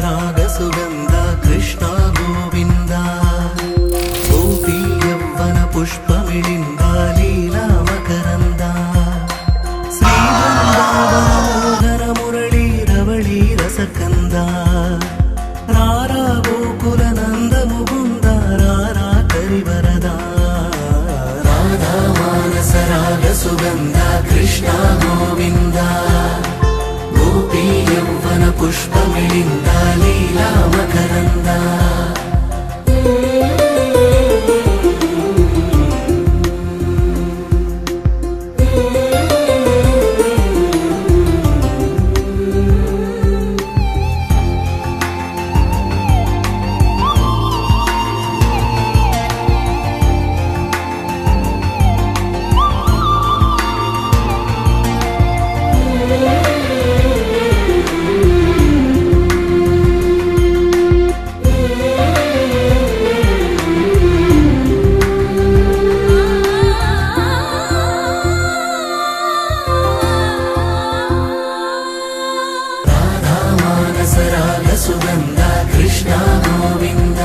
ರಾಗ ಸುಗಂಧ ಕೃಷ್ಣ ಗೋವಿಂದ ಗೋಪಿ ಯೌವನ ಪುಷ್ಪ ಮಿಳಿಂದ ಲೀಲಾ ಮಕರಂದ ಶ್ರೀ ಬೃಂದಾವನ ಮೋಹನ ಮುರಳಿ ರವಳಿ ರಸಕಂದ ರಾರ ಗೋಕುಲ ನಂದ ಮುಗುಂದ ರಾರ ಕರಿವರದ ರಾಧಾ ಮಾನಸ ರಾಗ ಸುಗಂಧ ಕೃಷ್ಣ ಗೋವಿಂದ ಗೋಪಿ ಯೌವನ ಪುಷ್ಪ ಮಿಳಿಂದ ಲೀಲಾ ಮಕರಂದ ಸುಗಂಧ ಕೃಷ್ಣ ಗೋವಿಂದ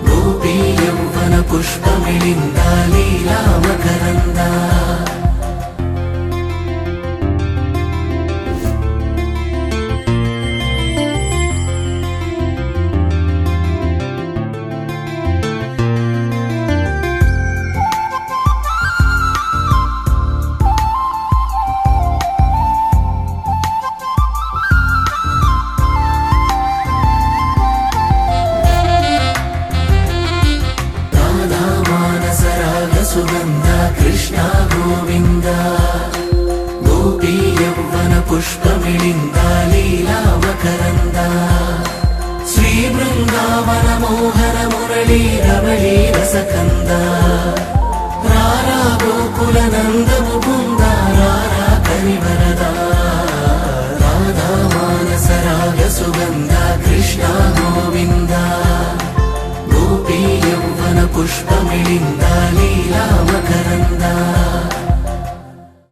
ಗೋಪಿ ಯೌವನ ಪುಷ್ಪ ಮಿಳಿಂದ ಲೀಲಾ ಮಕರಂದ ಸುಗಂಧ ಕೃಷ್ಣ ಗೋವಿಂದ ಗೋಪಿ ಯೌವನ ಪುಷ್ಪ ಮಿಳಿಂದ ಲೀಲಾ ಮಕರಂದ ಶ್ರೀ ಬೃಂದಾವನ ಮೋಹನ ಮುರಳಿ ರವಳಿ ರಸಕಂದ